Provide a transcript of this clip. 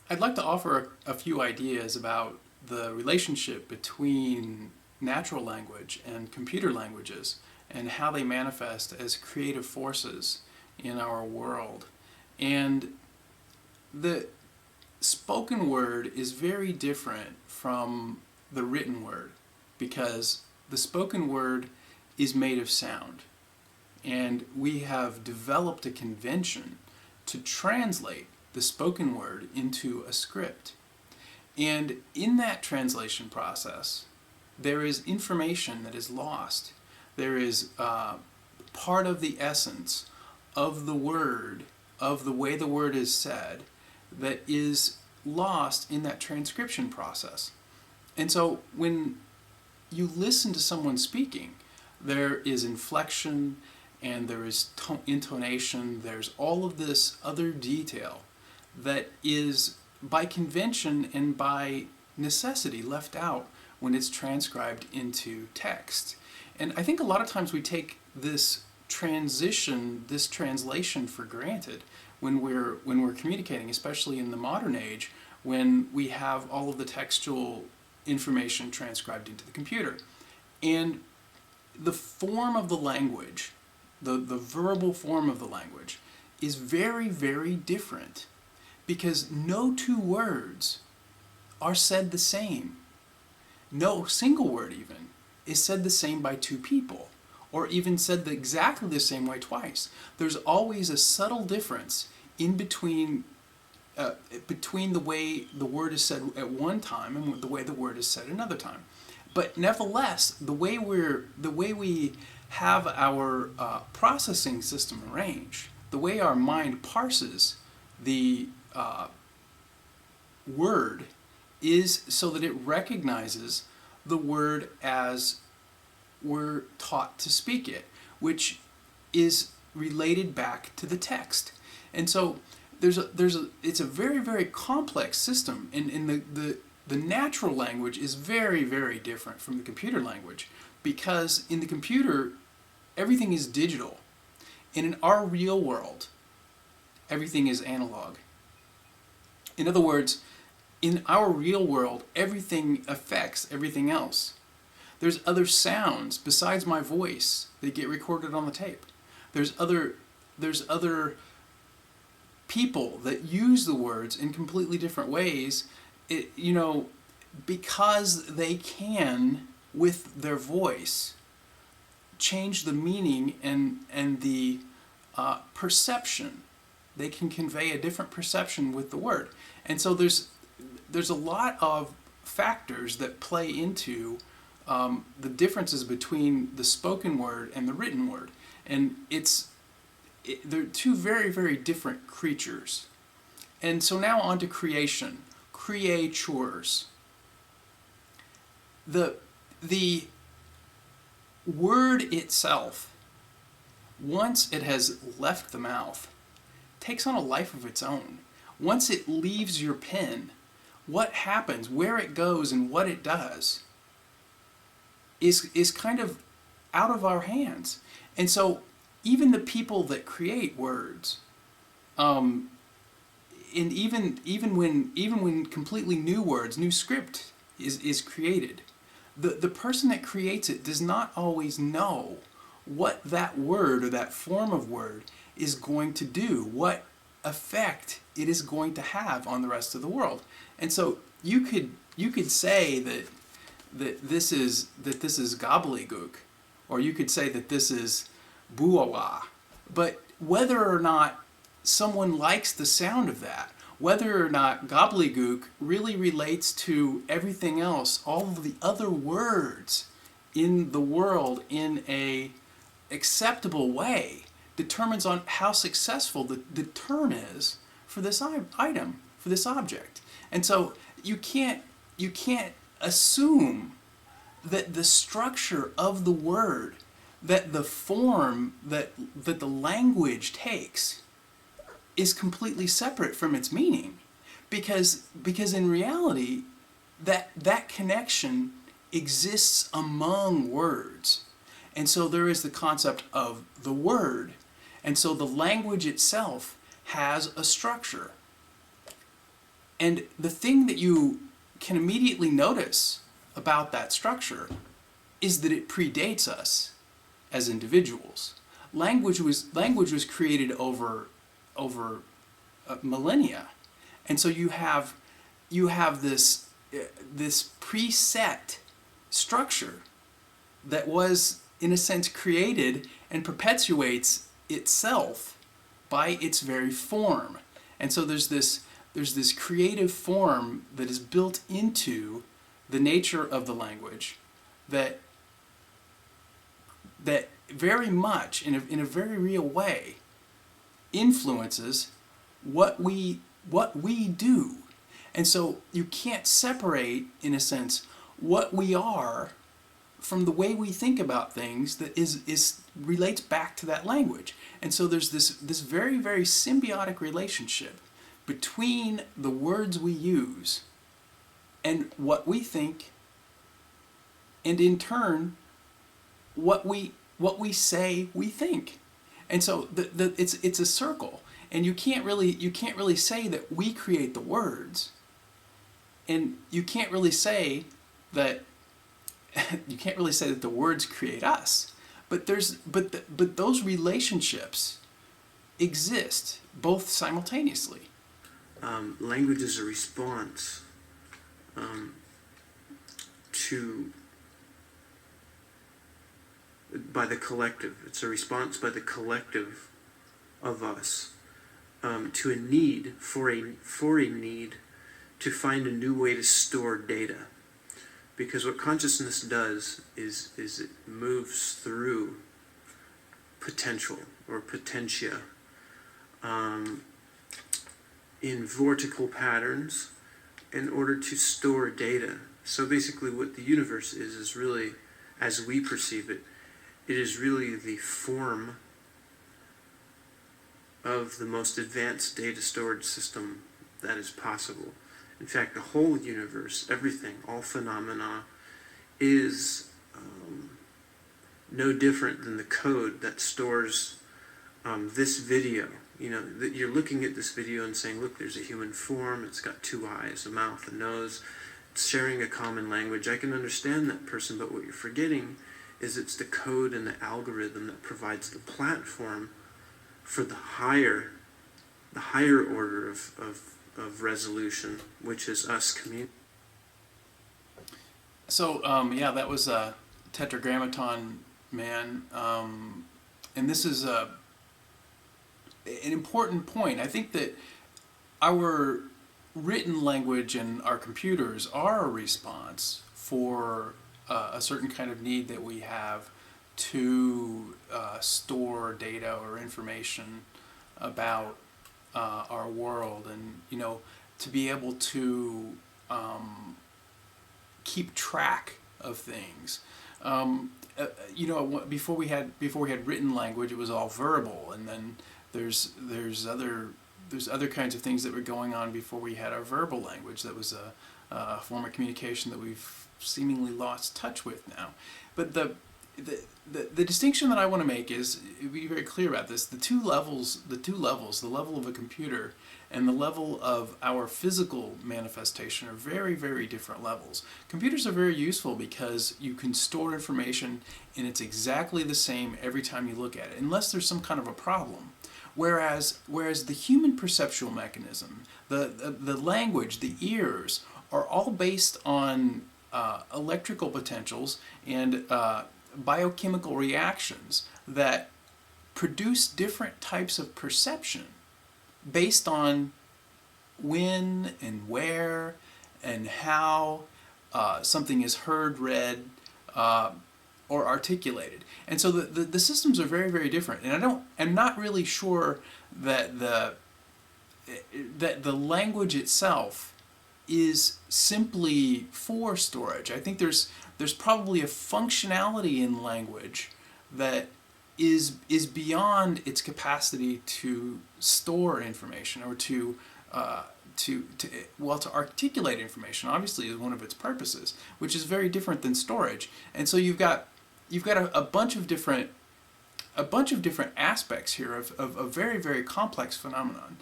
I'd like to offer a few ideas about the relationship between natural language and computer languages and how they manifest as creative forces in our world. And the spoken word is very different from the written word because the spoken word is made of sound. And we have developed a convention to translate the spoken word into a script. And in that translation process, there is information that is lost. There is part of the essence of the word, of the way the word is said, that is lost in that transcription process. And so when you listen to someone speaking, there is inflection and there is intonation, there's all of this other detail that is by convention and by necessity left out when it's transcribed into text. And I think a lot of times we take this transition, this translation for granted when we're communicating, especially in the modern age, when we have all of the textual information transcribed into the computer. And the form of the language, the verbal form of the language, is very, very different because no two words are said the same. No single word even is said the same by two people, or even said exactly the same way twice. There's always a subtle difference in between the way the word is said at one time and the way the word is said another time. But nevertheless, the way we have our processing system arranged, the way our mind parses the word is so that it recognizes the word as we're taught to speak it, which is related back to the text. And so it's a very, very complex system, and the natural language is very, very different from the computer language because in the computer everything is digital, and in our real world everything is analog. In other words, in our real world, everything affects everything else. There's other sounds besides my voice that get recorded on the tape. There's other people that use the words in completely different ways, because they can, with their voice, change the meaning and the perception. They can convey a different perception with the word. And so there's a lot of factors that play into the differences between the spoken word and the written word. And they're two very, very different creatures. And so now on to creation, creatures. The word itself, once it has left the mouth, takes on a life of its own. Once it leaves your pen, what happens, where it goes, and what it does is kind of out of our hands. And so even the people that create words, and even when completely new words, new script is created, the person that creates it does not always know what that word or that form of word is going to do, what effect it is going to have on the rest of the world. And so you could say that this is gobbledygook, or you could say that this is boo-wah. But whether or not someone likes the sound of that, whether or not gobbledygook really relates to everything else, all of the other words in the world in a acceptable way, determines on how successful the term is for this item, for this object. And so you can't assume that the structure of the word, that the form that the language takes is completely separate from its meaning, because in reality that connection exists among words. And so there is the concept of the word, and so the language itself has a structure. And the thing that you can immediately notice about that structure is that it predates us as individuals. Language was created over millennia, and so you have this preset structure that was, in a sense, created and perpetuates itself by its very form. And so there's this creative form that is built into the nature of the language that very much, in a very real way, influences what we do. And so you can't separate, in a sense, what we are from the way we think about things that relates back to that language. And so there's this very, very symbiotic relationship between the words we use and what we think, and in turn what we say we think. And so it's a circle, and you can't really say that we create the words, and you can't really say that the words create us. But those relationships exist both simultaneously. Language is a response by the collective. It's a response by the collective of us to a need, for a need to find a new way to store data. Because what consciousness does is it moves through potential or potentia in vertical patterns in order to store data. So basically what the universe is really, as we perceive it, it is really the form of the most advanced data storage system that is possible. In fact, the whole universe, everything, all phenomena, is no different than the code that stores this video. You know, that you're looking at this video and saying, look, there's a human form, it's got 2 eyes, a mouth, a nose, it's sharing a common language. I can understand that person, but what you're forgetting is it's the code and the algorithm that provides the platform for the higher order of resolution, which is us communicating. So yeah, that was Tetragrammaton Man, and this is an important point. I think that our written language and our computers are a response for a certain kind of need that we have to store data or information about our world, and to be able to keep track of things. Before we had written language, it was all verbal, and then there's other kinds of things that were going on before we had our verbal language. That was a form of communication that we've seemingly lost touch with now. But the distinction that I want to make is, be very clear about this, the level of a computer and the level of our physical manifestation are very, very different levels. Computers are very useful because you can store information and it's exactly the same every time you look at it, unless there's some kind of a problem. Whereas the human perceptual mechanism, the language, the ears, are all based on electrical potentials and biochemical reactions that produce different types of perception based on when and where and how something is heard, read, or articulated. And so the systems are very, very different. And I'm not really sure that the language itself is simply for storage. I think there's probably a functionality in language that is beyond its capacity to store information or to articulate information. Obviously, is one of its purposes, which is very different than storage. And so you've got a bunch of different aspects here of a very, very complex phenomenon.